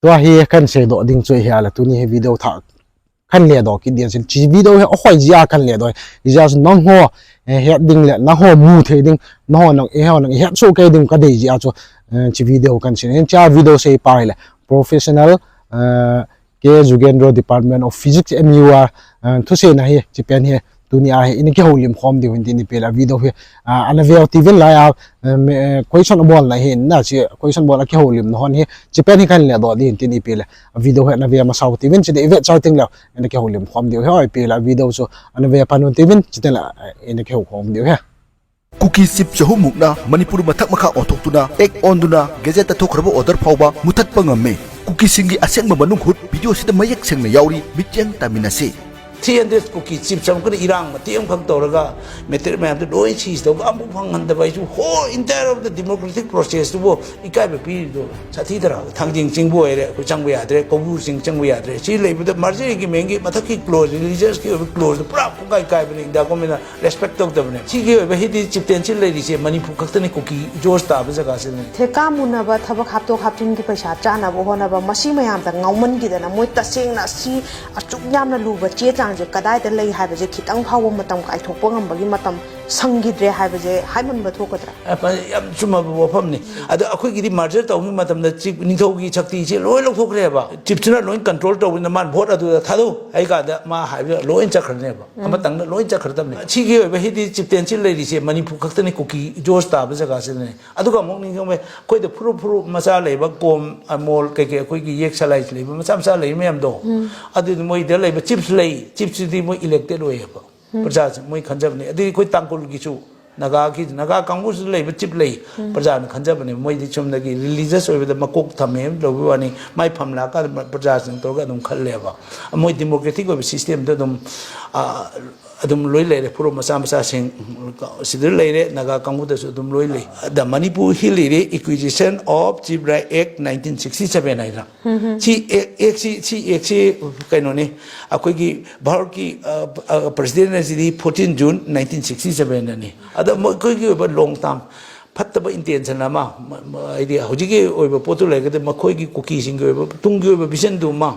ตัวเฮียกันเสดดิ่งช่วยเฮียละตัวนี้ให้วิดีโอถ่ายขันเลียดอกกินเดียนสิจีวิดีโอเฮียอ้อยจีอาขันเลียดอยจีอาสุน้องหัวเฮียดิ่งเละน้องหัวมูเทดิ่งน้องหัวน้องเฮียน้องเฮียโชว์กันดิ่งก็ได้จีอาจูจีวิดีโอกันสิเห็นจ้าวิดีโอเสียไปเลย professional เกจูเกนโร department of physics MUR ทุกสิ่งนะเฮียจีเป็นเฮียตัวนี้อินเกี่ยวกับความดีวันที่นี่เป็นวิดีโอเฮียอันนั้นเวลทีวีไลฟ์question ball นะเห็นน่าจะ question ball เกี่ยวกับน้องเฮียจีเป็นเฮียกันเลยตัวนี้ที่นี่เป็นวิดีโอเฮียนั่นเวลมาสาวทีวีจะได้เวทชาวติ้งแล้วอินเกี่ยวกับความดีเฮียเป็นวิดีโอso อันนั้นเวลพานุทีวีจะได้ละอินเกี่ยวกับความดีเฮียคุกกี้สิบจะหุ่มมุกนะมณิปุรมาทักมาข้าออทุกตุนะเอ็กออนตุนะเกจต์ทุกครั้งออเดอร์พาวบะมุทัดปังเมคุกกี้สิ่งที่อาเซียนมานุ่งหุดวิดีโอสิทธิ์ไม่ยักเสียงในยาวรีมิจังตามินาซีที่อันเดสกุกิจิบจำก็อิรังมาที่อังพังตัวแล้วก็เมตร์แม่ตัวโดยชีสตัวก็อัมพังหันตะไปจู่โหอินเตอร์ออฟเดอะดิโมแครติกโปรเซสตัวอีกการแบบนี้ตัวชาติตระทางจริงจริงบ่อยเลยกูจังเวียดเลยกูบูสิงจังเวียดเลยชีเลยมันมาร์จิกี่เมงกี้มาทักกี่ close religious กี่แบบ close ปราบกูใกล้ๆไปเลยดาก็ไม่น่า respect ตัวตัวเนี่ยชีกี่แบบที่จิบเต็นชีเลยดิเซมันนี่พวกเขาเนี่ยกุกิโจสตาเป็นสักการสิเนี่ยเทก้ามุนนะบ่ทับขับตัวขับจริงกี่ไปชาจานะบ่ฮอนะบ่มาซีไม่ยามแต่เงามันกี่แต่นะมวยตัดเสียงนะซีจุกยามนะลูบเจี๊ยจังจะกระได้แต่เลยหายไปจะคิดตั้งเผาว่ามาทำไก่ถูกป้องกันบางทีมาทำสังกิตเรหายไปจะให้มันมาถูกกันยังชุมมาบ่พร้อมนี่แต่คุยกี่มาร์เจอร์ตัวนี้มาทำเนี่ยจิบนิทาวกี้ชักตีเช่ร้อยลูกทุกเรื่องบ่จิบชนะร้อยคอนโทรลตัวนี้มันพอดตัวท้าดูไอ้กันมาหายไปร้อยจักรเนี่ยบ่มาตั้งร้อยจักรตั้งเนี่ยชี้กี่ไปให้ที่จิบเต็นชิลเลยดิเช่มันนี่พวกเขาเนี่ยคุกกี้โจสตาเป็นสักการสิเนี่ยแต่ก็มองนี่เขาไม่คุยแต่พรูมาซาเลยบ่กลมโมลเกี่ยวคุยกี่เยกสไลด์เลยมาซ้ำซาเลยไม่ยอมดูแต่มวยเดี๋ยวเลยบ่จิบเลยจิบที่มวยอิเล็กเตอร์ด้วยบ่ประชาชนมวยขันจับเนี่ยที่คุยตั้งกุลกิจูนักกังวลสุดเลยจิบเลยประชาชนขันจับเนี่ยมวยที่ชมนักกีฬา religious โดยเฉพาะมาคุกทำเองเราว่านี่ไม่พำลักก็ประชาชนตัวก็ต้องขัดเลยว่ามวย democratic ก็เป็น system ตัวต้องลอยเลยพวกมาสามภาษาเชิงสิ่งเลยเนี่ยนักกังวลตัวสุดต้องลอยเลย The Manipur Hill Acquisition of Civil Act 1967นี่นะที่กันนี่คุยกี่บาร์กี้ President นี่14 June 1967นี่แต่คุยกี่ว่า long term พัฒนา intention นะมาไอเดียเขาจีกี่ว่าพูดอะไรก็ได้มาคุยกี่คุกกี้สิ่งก็ว่าทุ่งกี่ว่า vision ดูมา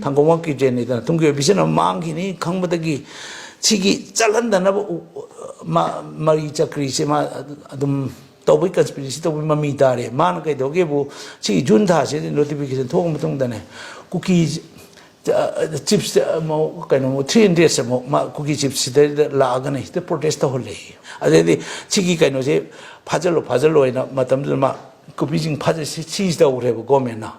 ทางกองว่ากี่เจนนี่นะทุ่งกี่ว่า vision มังกี่นี่ขังบัดกี้ชีกิจัลันดานะมารีจักรีเสมาดุมตัวไป conspiracy ตัวไปมามีตาเลยมันก็เดี๋ยวก็บุชีจุนท่าเสร็จ notification ทั่วมาตรงนั้นคุกกี้ชิปส์มากันโม่3 days มาคุกกี้ชิปส์ได้ลากันนี่จะ protest ตัวเลยอะไรที่ชีกิกันโน่เช่พัชโลนะมาทำมาก็พิจิงพัชชีสตัวอุเรบก็ไม่นะ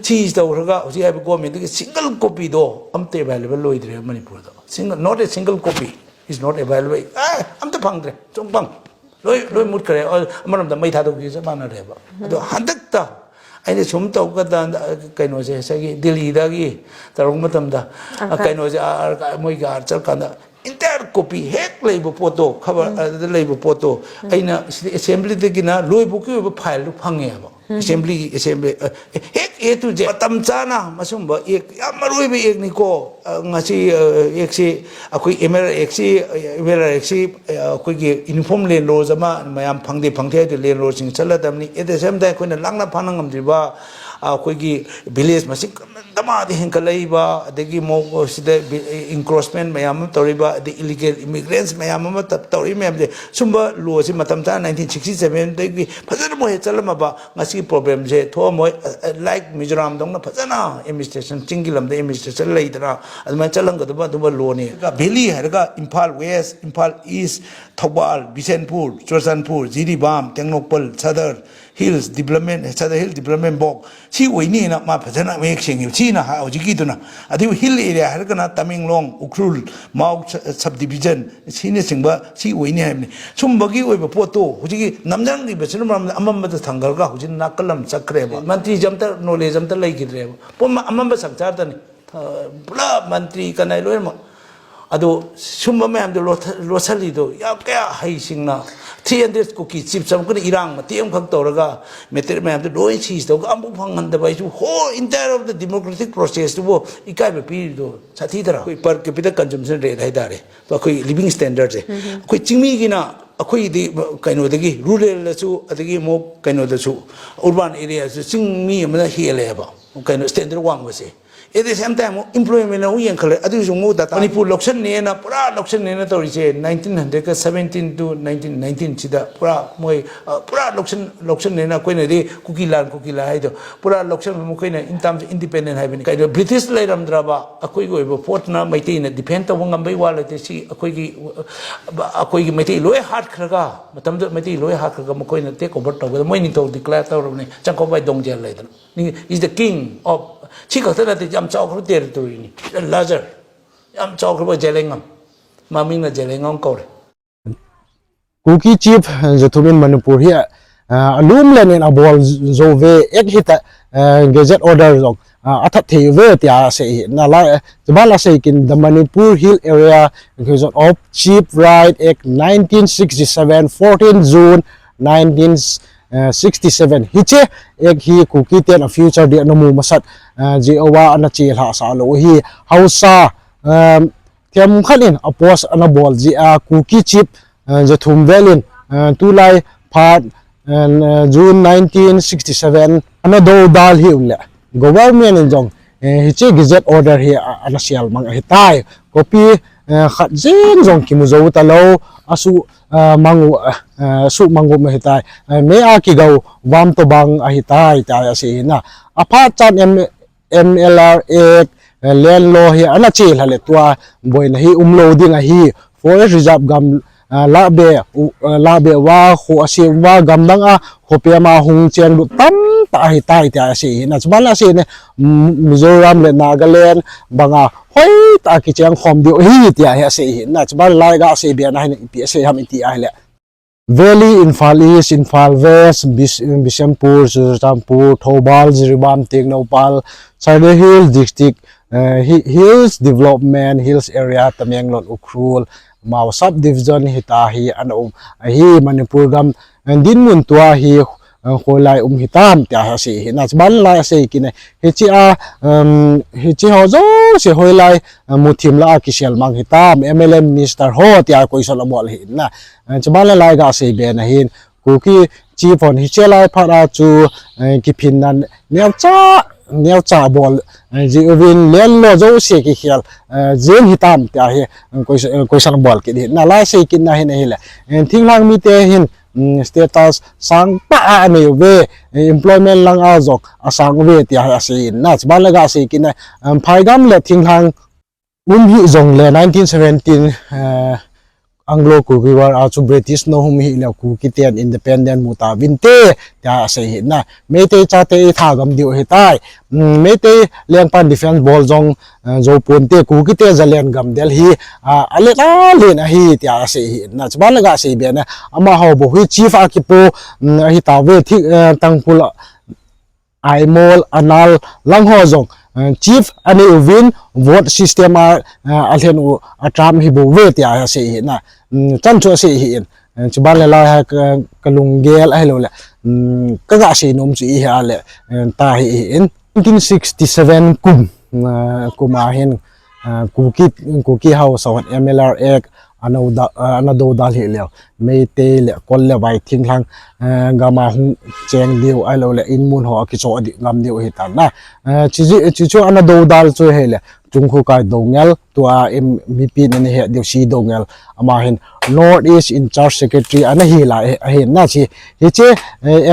ชีสตัวอุเรก็อุจิไอ้ก็ไม่ได้ single copy do อัมเต available เลยเดี๋ยวมันนี่พูดต่อ single not a single copy is not available อัมเตพังเลยจงพังลอยมุดกันเลยมันทำไม่ทันตัวกี่สักบ้านอะไรบ้างตัวหันตักตาไอ้เนี่ยชมตัวก็ตากันโน่เช่สักดิลีดากี้แต่รงมาทำตากันโน่เช่มวยการจัดการentire copy hack เลยบุปผาข้าว่าเลยบุปผาไอ้น่ะ assembly ตะกี้น่ะลอยบุกอยู่ไฟล์พังเงี้ยบ่ assembly hack to z ตั้มจ้านะมาสุ่มบ่อีกมาลอยไปอีกนี่ก็งั้นสิอีกสิคุยเอเมอร์คุยกี่ uniform เรียนรู้จะมาไม่ยามพังเที่ยวเรียนรู้สิ่งสั่นละแต่นี่แต่เสมได้คนนั้นลังนับพันนังกันดีว่าคุยกี่ village มาสิดมาที่เห็นกันเลยว่าเด็กโมกสิเด encroachment ไม่ยามตัวรีบว่า the illegal immigrants ไม่ยามมาตัวรีไม่ยามเลยสุ่มบ่ลัวสิมาทำตา1967เด็กพัฒนาโมเหตุจัลมาบ่งั้นสิ problem เจทั่วโมย like มิจฉาตรงนั้นพัฒนา administration จริงๆลำเด administration เลยแต่ละอันมันจัลลังก็ตัวลัวนี่ก็เบลลี่แล้วก็ Impal West Impal East ทวารบิเซนพูร์จอร์ซันพูร์จีดีบามเทียงนกเปิลซาเดอร์ฮิลส์ดิเวลเมนต์ซาเดอร์ฮิลส์ดิเวลเมนต์บอกชีวินี่นะมาพัฒนาเมฆเชียงอยู่ชีนะฮะเอาจิกิตุนะอันที่ฮิลเอเรียฮะก็นะตามิงลงอุครุลมาอุsubdivisionชีนี่สิงบ่ชีวินี่เนี่ยชุ่มบกี้วิบปวดตัวหุจิกิน้ำจังที่เป็นสิ่งมันอัมมันจะทางกลก็หุจินักลัมสักเครบมันที่จำแต่โนเลจำแต่เลยกินเร็วผมอัมมันเป็นสังจารตันนี่ปลามันตรีกันไหนรู้ไหมอะดูชุ่มบ่แม่ดูรถสลิดอยากแก่ให้สิ่งน่ะที่อันเดสกุกิจิบสมก็อิรังมาที่อังคังตัวแล้วก็เมตร์แม่ดูโดยชีสตัวก็อัมบุพังกันแต่ไปจู่โห entire of the democratic process ตัวอีกการแบบนี้ตัวชาติตระคุย per capita consumption rate ให้ได้เลยตัวคุย living standard เลยคุยจริงมีกินะคุยดีกันโน่ตะกี้ rural ละสู้ตะกี้โมกันโน่ตะสู้ urban area สู้จริงมีมันเฮียเลยบ่ kaino standard wang base at the same time employment na uyang khale adu jung mo data Manipur loction ne na pura loction ne na tori je 1917 to 1919 chida pura moi pura loction ne na koi ne de Kuki la hai do pura loction mo koi na in terms independent hai bani kaido British lai ram draba akoi go bo port na maiti na depend to ngam bai wala te si akoi gi maiti loi hat khraga matam do maiti loi hat khraga mo koi na take over to moi ni to declare to ne chang ko bai dong jel lai ni is the king of chico that the jam chalk territory larger jam chalk jelengam maming na jelengam ko Kuki chief Jatumin Manipur here alum len in abol zove ek hita gazette order zong athat thei ve tia se na la jabala se kin the Manipur Hill area because of chief right act 1967 14 June 1967 hiche ek hi Kuki ten a future de no mu masat ji awa ana chi ha sa lo hi hausa thiam khanin apos ana bol ji a Kuki chief jathum velin tulai phat June 1967 ana do dal hi ule government in jong hiche gazette order hi ana sial mang hitai copy khat jing jong kimu zo ta lo asu mangu su mangu me hitai me a ki go wam to bang a hitai ta se na apha chan MLR ek len lo hi ana chil hale tua boina hi umlo ding a hi forest reserve gam la be wa kho ase wa gam dang a khope ma hung cheng du tam ta hitai ta se na chbala se ne Mizoram le Nagaland banga hoi ta ki chang khom dio hi tia ha se na chbal lai ga se be na hi pi se ham ti a le Valley Infal East Infal West Bishampur Surtampur Thobal Jiribam Teknopal China Hills District Hills Development Hills Area Tamenglon Ukrul Mau subdivision hitahi ano hi Manipur gam din mun tua hi kholai hitam tia se na ban la se kine hichi a hichi ho zo se hoilai muthim la kisel mang hitam MLM minister ho tia koisol bol hi na chaban la ga se be na hin Kuki chief on hichelai phara chu kiphin nan neo cha bol ji win len lo zo se ki khel zen hitam tia hi koisol bol ki na la se kin na hin hele thinglang mi te hin status sang pa ne ve employment lang a jok asang ve tia ase na chbala ga se kin phaigam le thinghang hi jong le 1917 Anglo Kuki war a chu British no hum hi le Kuki ten independent muta vinte tia ase na mete cha te tha gam dio hitai mete leng pan defense ball jong zo ponte Kuki te jalen gam del hi ale le na hi tia ase na chbala ga se be na ama ho bo hi chief a ki po hi ta ve thi tangpul aimol anal lang ho jong chief ani win vote system alhen u atram hi bo ve tia se na chan chu se hi chbal la ha kalungel ai lo la ka ga se nom chi ha le ta hi in 1967 kuma hin Kuki house on MLR ek anado dal hi le meite le kol le bai thinglang gama hu cheng liu ai lo le in mun ho ki cho di ngam diu hi ta na chi chu anado dal chu he le chung khu kai dongel to a MP ne he diu si dongel ama hin North East in charge secretary ana hi la he na chi hi che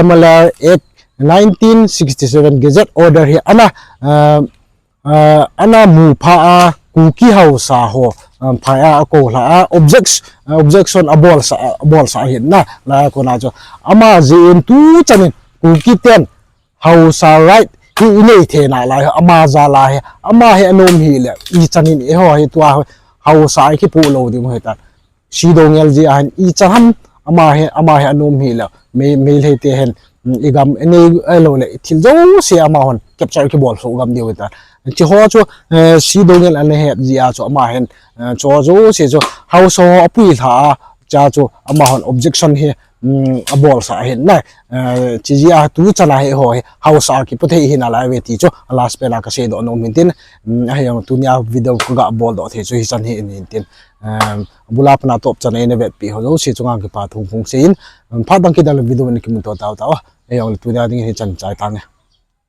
MLR ek 1967 gazette order hi ana mu pha Kuki house ho phaya ko la objection abol sa hin na la ko na jo ama jin tu chanin Kuki ten house right hi nei the na la ama za la he ama he anom hi le I chanin e ho hi tua house ai ki pu lo ding heta si dongel ji an I chaham ama he anom hi le me le te hen igam ene elo le thil zo se ama hon capture ki bol so gam diu ta chi ho chu si dongel an he ji a chu ama hen cho zo se jo house ho apui tha cha chu ama hon objection he abol sa hen na chi ji a tu chala he ho house a ki puthe hi na la ve ti chu last pela ka se do no min tin a he tu nya video ko ga bol do the chu hi chan hi in tin bula pana top chan ne vet pi ho zo se chunga ki pa thung phung se in pha dang ki dal video ni ki mun to ta ta e yong tu nya ding hi chan chai tang